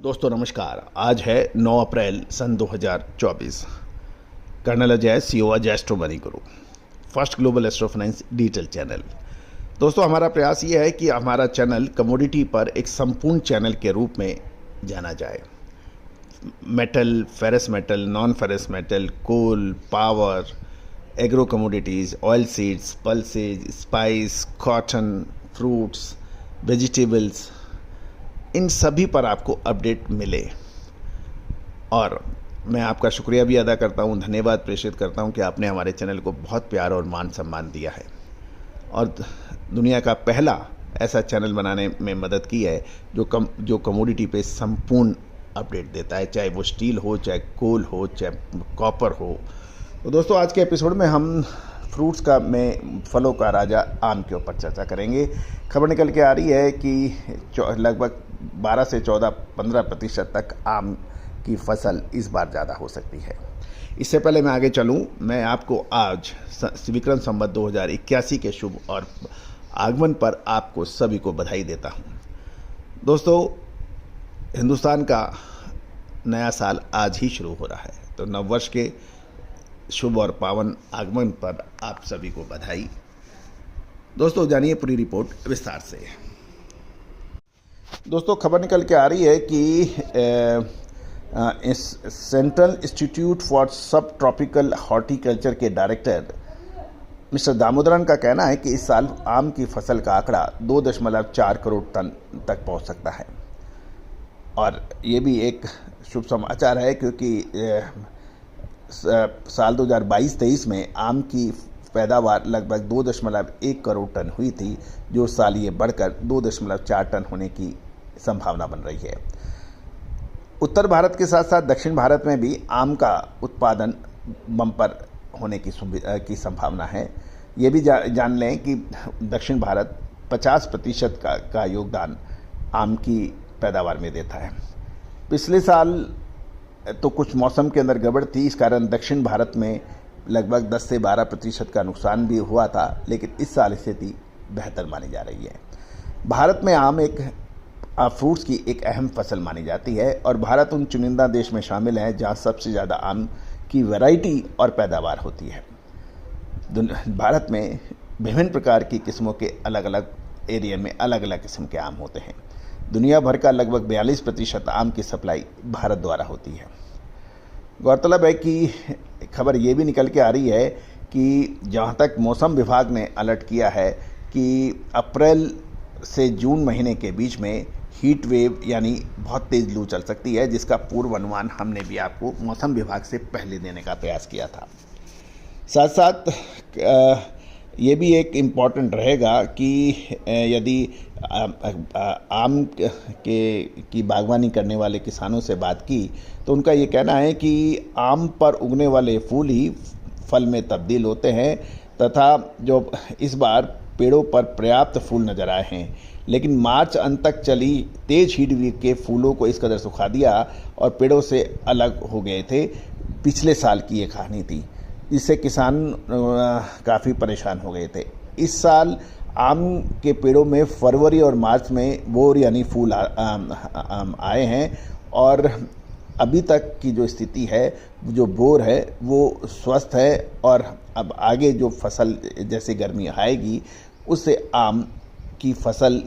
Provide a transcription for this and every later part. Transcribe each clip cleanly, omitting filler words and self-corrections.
दोस्तों नमस्कार। आज है 9 अप्रैल सन 2024। Colonel Ajay, CO Ajay astro money guru, first global astro finance digital channel. दोस्तों हमारा प्रयास ये है कि हमारा चैनल कमोडिटी पर एक संपूर्ण चैनल के रूप में जाना जाए। Metal, ferrous metal, non ferrous metal, coal, power, agro commodities, oil seeds, pulses, spice, cotton, fruits, vegetables, इन सभी पर आपको अपडेट मिले। और मैं आपका शुक्रिया भी अदा करता हूँ, धन्यवाद प्रेषित करता हूँ कि आपने हमारे चैनल को बहुत प्यार और मान सम्मान दिया है और दुनिया का पहला ऐसा चैनल बनाने में मदद की है जो कमोडिटी पे संपूर्ण अपडेट देता है, चाहे वो स्टील हो, चाहे कोल हो, चाहे कॉपर हो। तो दोस्तों आज के एपिसोड में हम फ्रूट्स में फलों का राजा आम के ऊपर चर्चा करेंगे। खबर निकल के आ रही है कि लगभग 12 से 14-15% तक आम की फसल इस बार ज़्यादा हो सकती है। इससे पहले मैं आगे चलूं, मैं आपको आज विक्रम संवत 2081 के शुभ और आगमन पर आपको सभी को बधाई देता हूं। दोस्तों हिंदुस्तान का नया साल आज ही शुरू हो रहा है, तो नववर्ष के शुभ और पावन आगमन पर आप सभी को बधाई। दोस्तों जानिए पूरी रिपोर्ट विस्तार से। दोस्तों खबर निकल के आ रही है कि सेंट्रल इंस्टीट्यूट फॉर सब ट्रॉपिकल हॉर्टिकल्चर के डायरेक्टर मिस्टर दामोदरन का कहना है कि इस साल आम की फसल का आंकड़ा 2.4 करोड़ टन तक पहुंच सकता है। और ये भी एक शुभ समाचार है क्योंकि साल 2022-23 में आम की पैदावार लगभग 2.1 करोड़ टन हुई थी, जो साल ये बढ़कर 2.4 टन होने की संभावना बन रही है। उत्तर भारत के साथ साथ दक्षिण भारत में भी आम का उत्पादन बम्पर होने की संभावना है। ये भी जान लें कि दक्षिण भारत 50% का योगदान आम की पैदावार में देता है। पिछले साल तो कुछ मौसम के अंदर गड़बड़ थी, इस कारण दक्षिण भारत में लगभग 10 से 12% का नुकसान भी हुआ था, लेकिन इस साल स्थिति बेहतर मानी जा रही है। भारत में आम एक फ्रूट्स की एक अहम फसल मानी जाती है और भारत उन चुनिंदा देश में शामिल है जहां सबसे ज़्यादा आम की वैरायटी और पैदावार होती है। भारत में विभिन्न प्रकार की किस्मों के अलग अलग एरिया में अलग अलग किस्म के आम होते हैं। दुनिया भर का लगभग 42% आम की सप्लाई भारत द्वारा होती है। गौरतलब है कि खबर ये भी निकल के आ रही है कि जहाँ तक मौसम विभाग ने अलर्ट किया है कि अप्रैल से जून महीने के बीच में हीट वेव यानी बहुत तेज़ लू चल सकती है, जिसका पूर्व अनुमान हमने भी आपको मौसम विभाग से पहले देने का प्रयास किया था। साथ साथ ये भी एक इम्पॉर्टेंट रहेगा कि यदि आम की बागवानी करने वाले किसानों से बात की तो उनका ये कहना है कि आम पर उगने वाले फूल ही फल में तब्दील होते हैं तथा जो इस बार पेड़ों पर पर्याप्त फूल नजर आए हैं, लेकिन मार्च अंत तक चली तेज हीट वेव के फूलों को इस कदर सुखा दिया और पेड़ों से अलग हो गए थे। पिछले साल की ये कहानी थी, इससे किसान काफ़ी परेशान हो गए थे। इस साल आम के पेड़ों में फरवरी और मार्च में बोर यानी फूल आए हैं और अभी तक की जो स्थिति है, जो बोर है वो स्वस्थ है और अब आगे जो फसल जैसे गर्मी आएगी उससे आम की फसल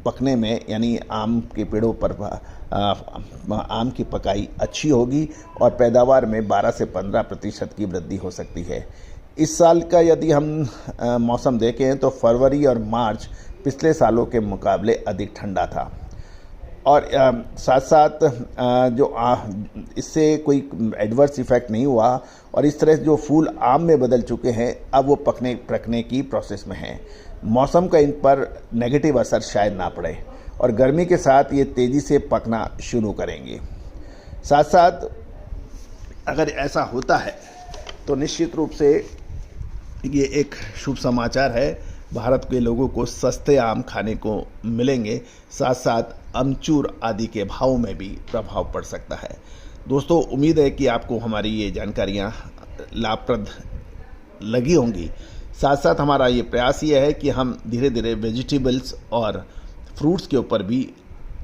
पकने में यानी आम के पेड़ों पर आम की पकाई अच्छी होगी और पैदावार में 12 से 15% की वृद्धि हो सकती है। इस साल का यदि हम मौसम देखें तो फरवरी और मार्च पिछले सालों के मुकाबले अधिक ठंडा था और साथ साथ इससे कोई एडवर्स इफेक्ट नहीं हुआ और इस तरह जो फूल आम में बदल चुके हैं अब वो पकने की प्रोसेस में हैं। मौसम का इन पर नेगेटिव असर शायद ना पड़े और गर्मी के साथ ये तेज़ी से पकना शुरू करेंगे। साथ साथ अगर ऐसा होता है तो निश्चित रूप से ये एक शुभ समाचार है। भारत के लोगों को सस्ते आम खाने को मिलेंगे, साथ साथ अमचूर आदि के भाव में भी प्रभाव पड़ सकता है। दोस्तों उम्मीद है कि आपको हमारी ये जानकारियाँ लाभप्रद लगी होंगी। साथ साथ हमारा ये प्रयास ये है कि हम धीरे धीरे वेजिटेबल्स और फ्रूट्स के ऊपर भी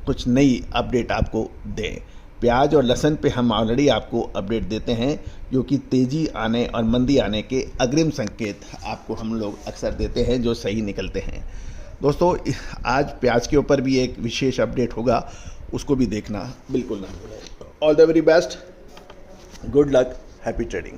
कुछ नई अपडेट आपको दें। प्याज और लहसुन पे हम ऑलरेडी आपको अपडेट देते हैं, जो कि तेज़ी आने और मंदी आने के अग्रिम संकेत आपको हम लोग अक्सर देते हैं जो सही निकलते हैं। दोस्तों, आज प्याज के ऊपर भी एक विशेष अपडेट होगा, उसको भी देखना बिल्कुल ना भूलें। All the very best, good luck, happy trading.